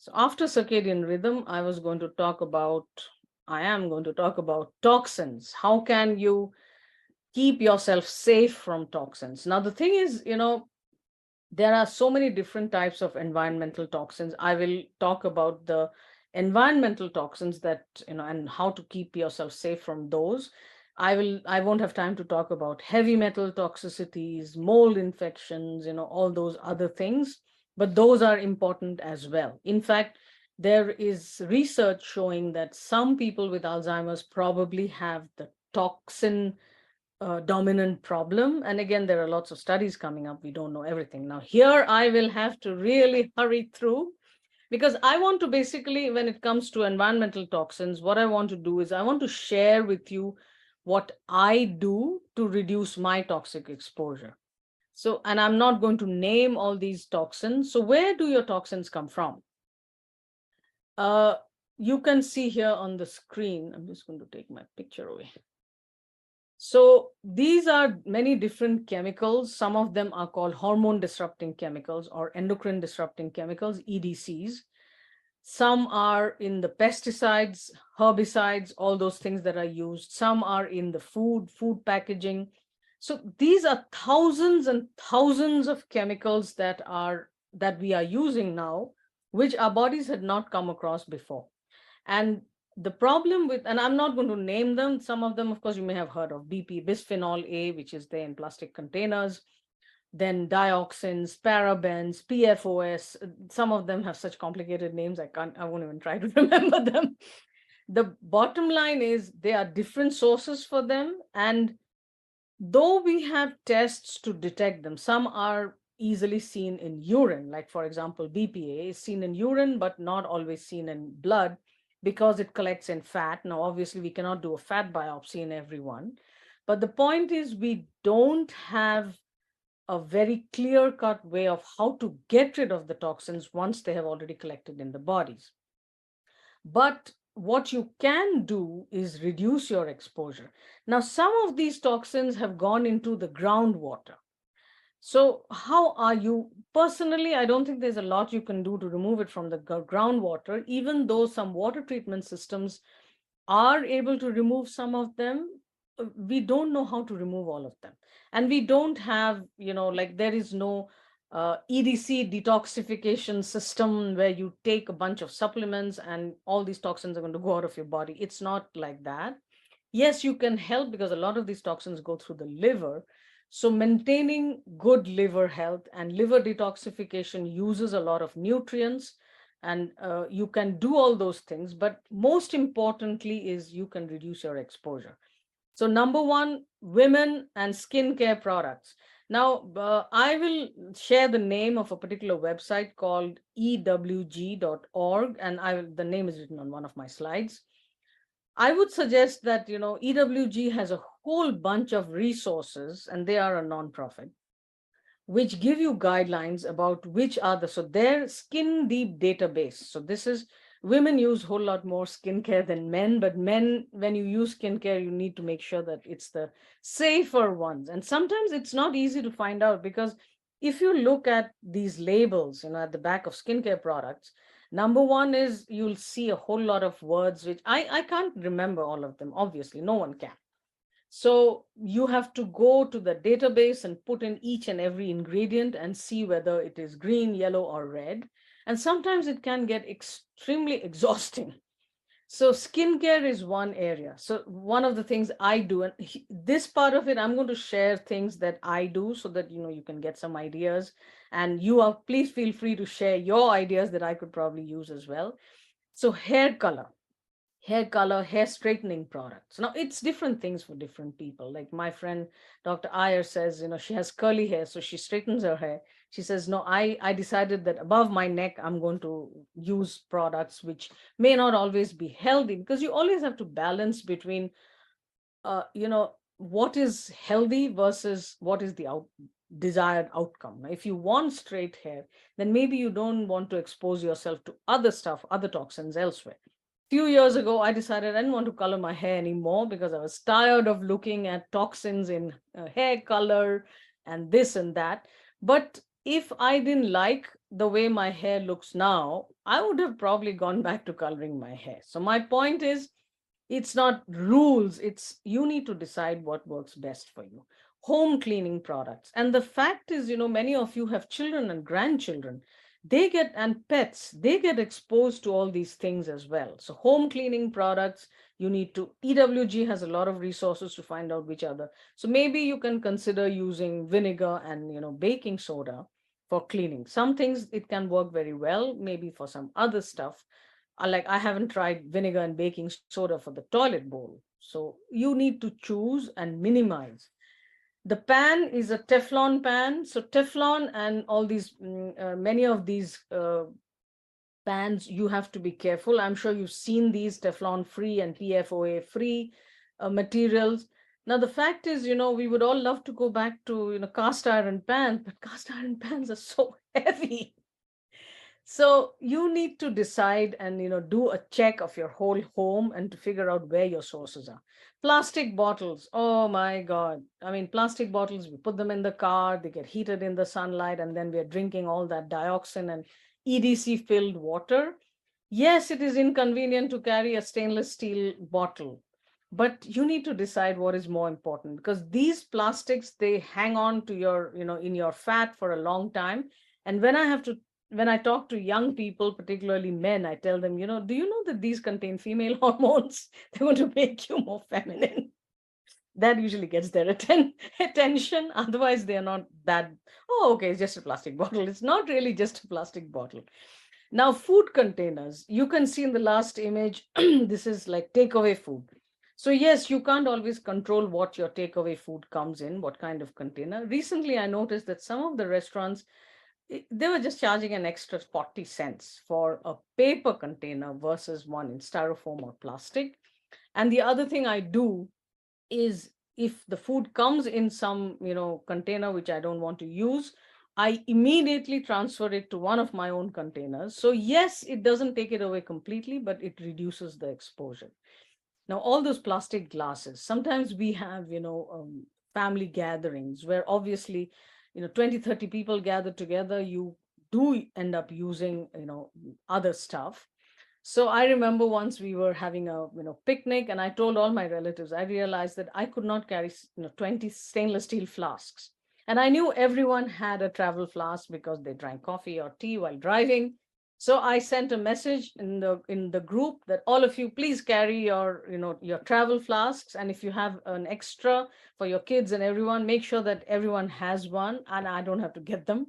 So after circadian rhythm, I am going to talk about toxins. How can you keep yourself safe from toxins? Now, the thing is, there are so many different types of environmental toxins. I will talk about the environmental toxins and how to keep yourself safe from those. I won't have time to talk about heavy metal toxicities, mold infections, all those other things, but those are important as well. In fact, there is research showing that some people with Alzheimer's probably have the toxin dominant problem. And again, there are lots of studies coming up. We don't know everything. Now, here I will have to really hurry through because I want to basically, when it comes to environmental toxins, what I want to do is I want to share with you what I do to reduce my toxic exposure. So, and I'm not going to name all these toxins. So, where do your toxins come from? Uh, you can see here on the screen. I'm just going to take my picture away. So these are many different chemicals. Some of them are called hormone disrupting chemicals or endocrine disrupting chemicals, EDCs. Some are in the pesticides, herbicides, all those things that are used. Some are in the food packaging. So these are thousands and thousands of chemicals that we are using now, which our bodies had not come across before. And the problem with, and I'm not going to name them, some of them, of course, you may have heard of BP, bisphenol A, which is there in plastic containers, then dioxins, parabens, PFOS. Some of them have such complicated names, I won't even try to remember them. The bottom line is there are different sources for them. And though we have tests to detect them, some are easily seen in urine, like for example, BPA is seen in urine, but not always seen in blood because it collects in fat. Now, obviously, we cannot do a fat biopsy in everyone. But the point is, we don't have a very clear-cut way of how to get rid of the toxins once they have already collected in the bodies. But what you can do is reduce your exposure. Now, some of these toxins have gone into the groundwater. So how are you? Personally, I don't think there's a lot you can do to remove it from the groundwater, even though some water treatment systems are able to remove some of them. We don't know how to remove all of them. And we don't have, like there is no EDC detoxification system where you take a bunch of supplements and all these toxins are going to go out of your body. It's not like that. Yes, you can help because a lot of these toxins go through the liver. So maintaining good liver health and liver detoxification uses a lot of nutrients, and you can do all those things. But most importantly is you can reduce your exposure. So number one, women and skincare products. Now, I will share the name of a particular website called ewg.org, and the name is written on one of my slides. I would suggest that, EWG has a whole bunch of resources, and they are a nonprofit, which give you guidelines about which are so their skin deep database. So this is, women use a whole lot more skincare than men, but men, when you use skincare, you need to make sure that it's the safer ones. And sometimes it's not easy to find out because if you look at these labels, at the back of skincare products, number one is you'll see a whole lot of words, which I can't remember all of them. Obviously, no one can. So you have to go to the database and put in each and every ingredient and see whether it is green, yellow, or red. And sometimes it can get extremely exhausting. So skincare is one area. So one of the things I do, and this part of it, I'm going to share things that I do so that, you can get some ideas. And please feel free to share your ideas that I could probably use as well. So hair color, hair straightening products. Now, it's different things for different people. Like my friend, Dr. Iyer says, she has curly hair, so she straightens her hair. She says, no, I decided that above my neck, I'm going to use products which may not always be healthy, because you always have to balance between, what is healthy versus what is the desired outcome. Now, if you want straight hair, then maybe you don't want to expose yourself to other stuff, other toxins elsewhere. Few years ago, I decided I didn't want to color my hair anymore because I was tired of looking at toxins in hair color and this and that. But if I didn't like the way my hair looks now, I would have probably gone back to coloring my hair. So my point is, it's not rules, it's you need to decide what works best for you. Home cleaning products. And the fact is, many of you have children and grandchildren. And pets, they get exposed to all these things as well. So home cleaning products, EWG has a lot of resources to find out which other. So maybe you can consider using vinegar and, baking soda for cleaning. Some things it can work very well, maybe for some other stuff. Like I haven't tried vinegar and baking soda for the toilet bowl. So you need to choose and minimize. The pan is a Teflon pan. So Teflon and all these, many of these pans, you have to be careful. I'm sure you've seen these Teflon free and PFOA free materials. Now, the fact is, we would all love to go back to, cast iron pans, but cast iron pans are so heavy. So you need to decide and do a check of your whole home and to figure out where your sources are. Plastic bottles, oh my God. I mean, plastic bottles, we put them in the car, they get heated in the sunlight, and then we are drinking all that dioxin and EDC filled water. Yes, it is inconvenient to carry a stainless steel bottle, but you need to decide what is more important, because these plastics, they hang on to your, in your fat for a long time. And when I talk to young people, particularly men, I tell them, do you know that these contain female hormones? They want to make you more feminine. That usually gets their attention. Otherwise, they are not that, oh, okay, it's just a plastic bottle. It's not really just a plastic bottle. Now, food containers, you can see in the last image, this is like takeaway food. So yes, you can't always control what your takeaway food comes in, what kind of container. Recently, I noticed that some of the restaurants, they were just charging an extra 40 cents for a paper container versus one in styrofoam or plastic. And the other thing I do is, if the food comes in some, container which I don't want to use, I immediately transfer it to one of my own containers. So yes, it doesn't take it away completely, but it reduces the exposure. Now, all those plastic glasses, sometimes we have, family gatherings where obviously, 20, 30 people gather together, you do end up using, other stuff. So I remember once we were having a, picnic, and I told all my relatives, I realized that I could not carry, 20 stainless steel flasks. And I knew everyone had a travel flask because they drank coffee or tea while driving. So I sent a message in the group that all of you please carry your, your travel flasks. And if you have an extra for your kids and everyone, make sure that everyone has one and I don't have to get them,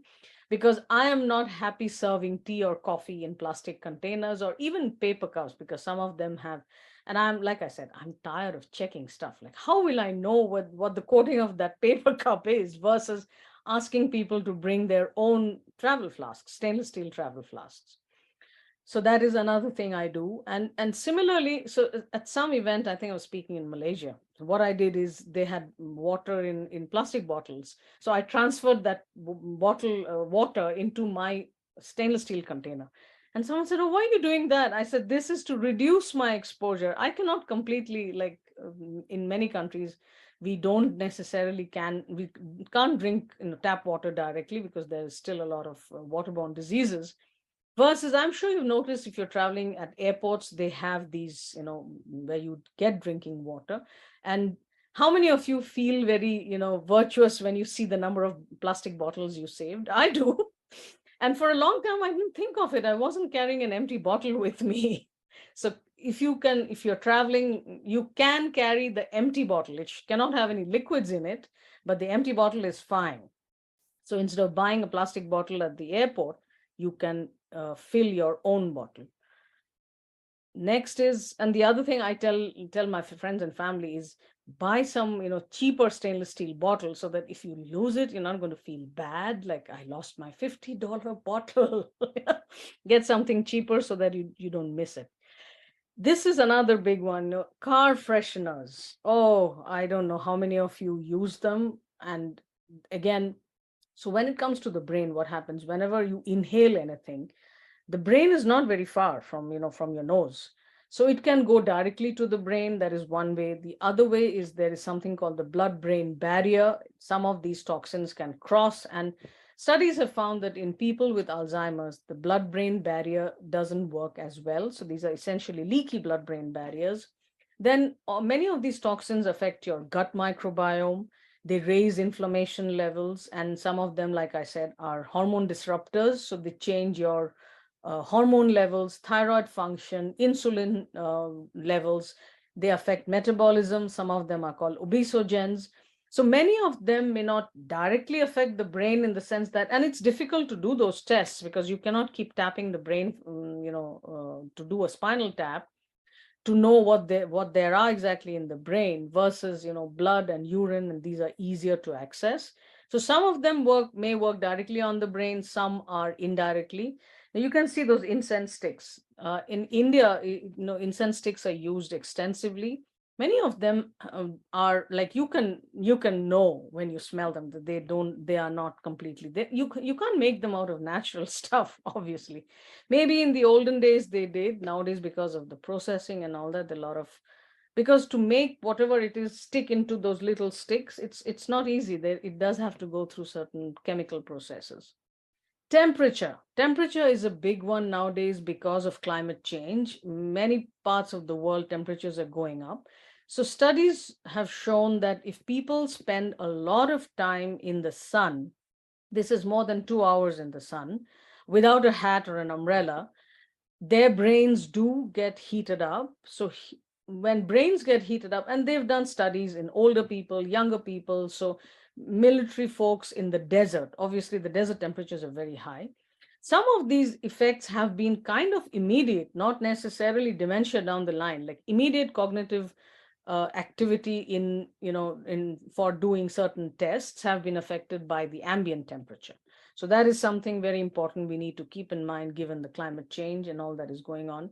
because I am not happy serving tea or coffee in plastic containers or even paper cups, because some of them have, and I'm, like I said, I'm tired of checking stuff. Like, how will I know what the coating of that paper cup is versus asking people to bring their own travel flasks, stainless steel travel flasks. So that is another thing I do. And similarly, so at some event, I think I was speaking in Malaysia. So what I did is they had water in plastic bottles. So I transferred that bottle water into my stainless steel container. And someone said, oh, why are you doing that? I said, this is to reduce my exposure. I cannot completely, like in many countries, we don't necessarily we can't drink tap water directly because there's still a lot of waterborne diseases. Versus, I'm sure you've noticed if you're traveling at airports, they have these, where you get drinking water. And how many of you feel very, virtuous when you see the number of plastic bottles you saved? I do. And for a long time, I didn't think of it. I wasn't carrying an empty bottle with me. So if you're traveling, you can carry the empty bottle. It cannot have any liquids in it, but the empty bottle is fine. So instead of buying a plastic bottle at the airport, you can fill your own bottle. Next is, and the other thing I tell my friends and family is, buy some cheaper stainless steel bottle, so that if you lose it, you're not going to feel bad, like I lost my $50 bottle. Get something cheaper so that you don't miss it. This is another big one, car fresheners. Oh, I don't know how many of you use them. And again, so when it comes to the brain, what happens whenever you inhale anything, the brain is not very far from your nose. So it can go directly to the brain. That is one way. The other way is there is something called the blood-brain barrier. Some of these toxins can cross, and Studies have found that in people with Alzheimer's, the blood-brain barrier doesn't work as well. So these are essentially leaky blood-brain barriers. Then many of these toxins affect your gut microbiome. They raise inflammation levels, and some of them, like I said, are hormone disruptors. So they change your hormone levels, thyroid function, insulin levels. They affect metabolism. Some of them are called obesogens. So many of them may not directly affect the brain in the sense that, and it's difficult to do those tests because you cannot keep tapping the brain, to do a spinal tap to know what there are exactly in the brain versus blood and urine, and these are easier to access. So some of them may work directly on the brain, some are indirectly. Now you can see those incense sticks in India. Incense sticks are used extensively. Many of them are like, you can know when you smell them that they are not completely there. You can't make them out of natural stuff, obviously. Maybe in the olden days they did. Nowadays, because of the processing and all that, a lot of, because to make whatever it is stick into those little sticks, it's not easy. It does have to go through certain chemical processes. Temperature is a big one nowadays because of climate change. Many parts of the world temperatures are going up. So studies have shown that if people spend a lot of time in the sun, this is more than 2 hours in the sun, without a hat or an umbrella, their brains do get heated up. So when brains get heated up, and they've done studies in older people, younger people, so military folks in the desert, obviously the desert temperatures are very high. Some of these effects have been kind of immediate, not necessarily dementia down the line, like immediate cognitive activity in for doing certain tests have been affected by the ambient temperature. So that is something very important we need to keep in mind given the climate change and all that is going on.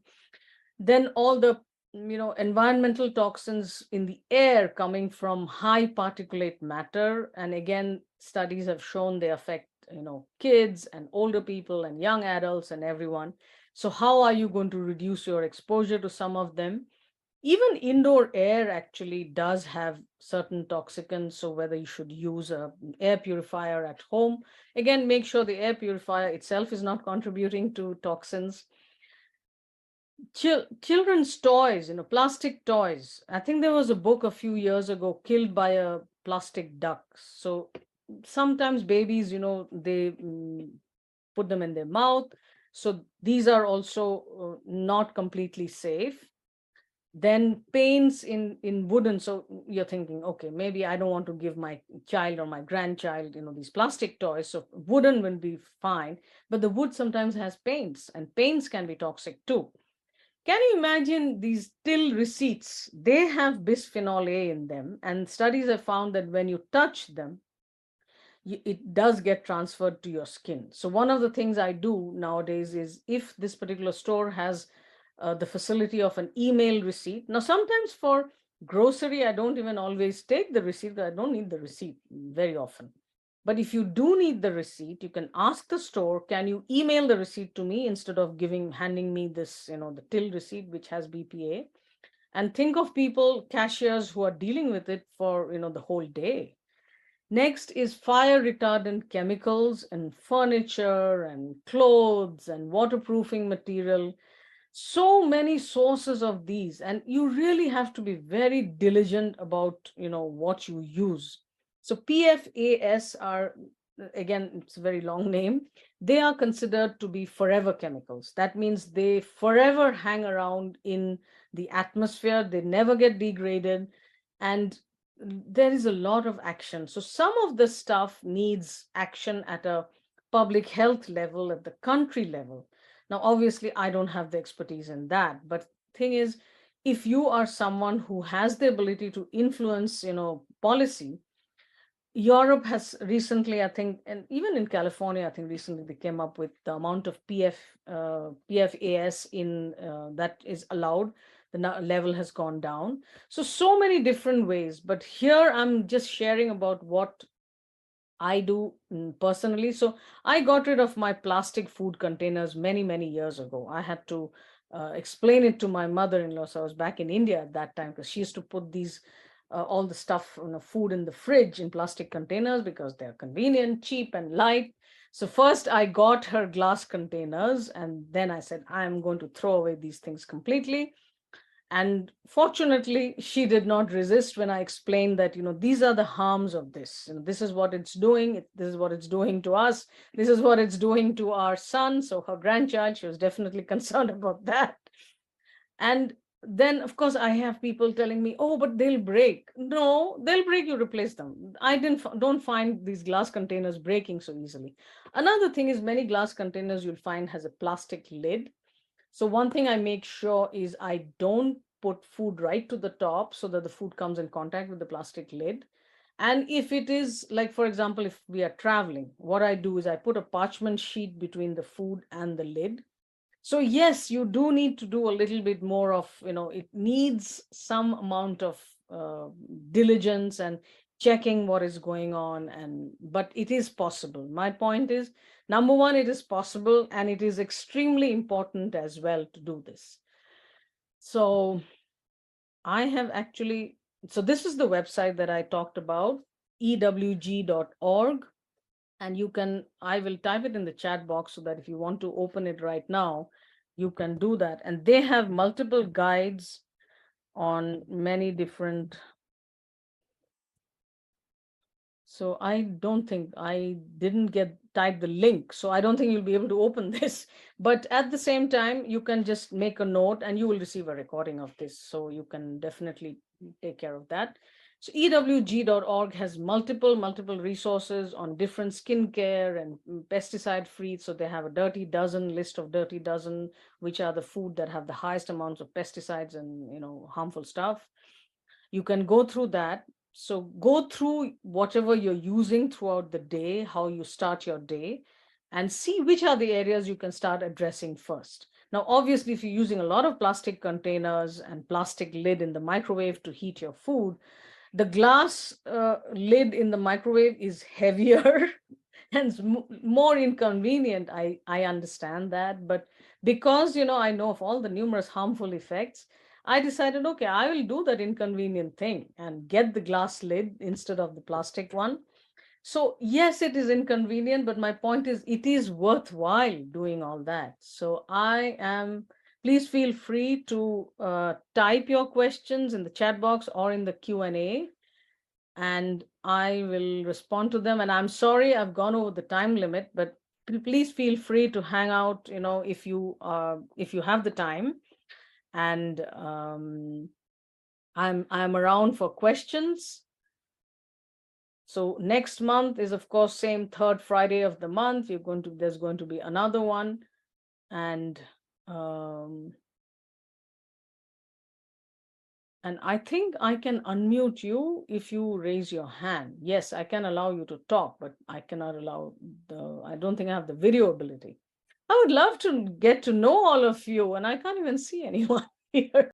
Then all the environmental toxins in the air coming from high particulate matter, and again studies have shown they affect kids and older people and young adults and everyone. So how are you going to reduce your exposure to some of them? Even indoor air actually does have certain toxicants. So whether you should use a air purifier at home, again, make sure the air purifier itself is not contributing to toxins. Children's toys, plastic toys. I think there was a book a few years ago, Killed by a Plastic Duck. So sometimes babies, they put them in their mouth. So these are also not completely safe. Then paints in wooden. So you're thinking, okay, maybe I don't want to give my child or my grandchild these plastic toys, so wooden will be fine. But the wood sometimes has paints, and paints can be toxic too. Can you imagine these till receipts? They have bisphenol A in them, and studies have found that when you touch them, it does get transferred to your skin. So one of the things I do nowadays is, if this particular store has the facility of an email receipt. Now, sometimes for grocery, I don't even always take the receipt because I don't need the receipt very often. But if you do need the receipt, you can ask the store, can you email the receipt to me instead of handing me this, the till receipt, which has BPA. And think of people, cashiers, who are dealing with it for, the whole day. Next is fire retardant chemicals in furniture and clothes and waterproofing material. So many sources of these, and you really have to be very diligent about what you use. So PFAS are, again, it's a very long name. They are considered to be forever chemicals. That means they forever hang around in the atmosphere. They never get degraded, and there is a lot of action. So some of the stuff needs action at a public health level, at the country level. Now, obviously, I don't have the expertise in that, but thing is, if you are someone who has the ability to influence, policy, Europe has recently, I think, and even in California, I think recently they came up with the amount of PFAS that is allowed. The level has gone down. So many different ways. But here I'm just sharing about what I do personally. So I got rid of my plastic food containers many, many years ago. I had to explain it to my mother-in-law. So I was back in India at that time, because she used to put these all the stuff, food in the fridge in plastic containers because they're convenient, cheap, and light. So first I got her glass containers, and then I said, I'm going to throw away these things completely. And fortunately, she did not resist when I explained that, these are the harms of this. This is what it's doing. This is what it's doing to us. This is what it's doing to our son. So her grandchild, she was definitely concerned about that. And then, of course, I have people telling me, oh, but they'll break. No, they'll break, you replace them. I don't find these glass containers breaking so easily. Another thing is many glass containers you'll find has a plastic lid. So one thing I make sure is I don't put food right to the top so that the food comes in contact with the plastic lid. And if it is like, for example, if we are traveling, what I do is I put a parchment sheet between the food and the lid. So yes, you do need to do a little bit more of, it needs some amount of diligence and checking what is going on. But it is possible. My point is, number one, it is possible, and it is extremely important as well to do this. So I have actually, so this is the website that I talked about, ewg.org. And I will type it in the chat box so that if you want to open it right now, you can do that. And they have multiple guides on many different. So I don't think I didn't type the link. So I don't think you'll be able to open this. But at the same time, you can just make a note and you will receive a recording of this. So you can definitely take care of that. So ewg.org has multiple resources on different skincare and pesticide free. So they have a dirty dozen list of dirty dozen, which are the food that have the highest amounts of pesticides and harmful stuff. You can go through that. So go through whatever you're using throughout the day, how you start your day, and see which are the areas you can start addressing first. Now, obviously, if you're using a lot of plastic containers and plastic lid in the microwave to heat your food, the glass lid in the microwave is heavier and more inconvenient. I understand that. But because, I know of all the numerous harmful effects, I decided, okay, I will do that inconvenient thing and get the glass lid instead of the plastic one. So yes, it is inconvenient, but my point is it is worthwhile doing all that. So please feel free to type your questions in the chat box or in the Q&A, and I will respond to them. And I'm sorry I've gone over the time limit, but please feel free to hang out, if you have the time. And I'm around for questions. So next month is, of course, same third Friday of the month. There's going to be another one. And I think I can unmute you if you raise your hand. Yes, I can allow you to talk, but I cannot I don't think I have the video ability. I would love to get to know all of you, and I can't even see anyone here.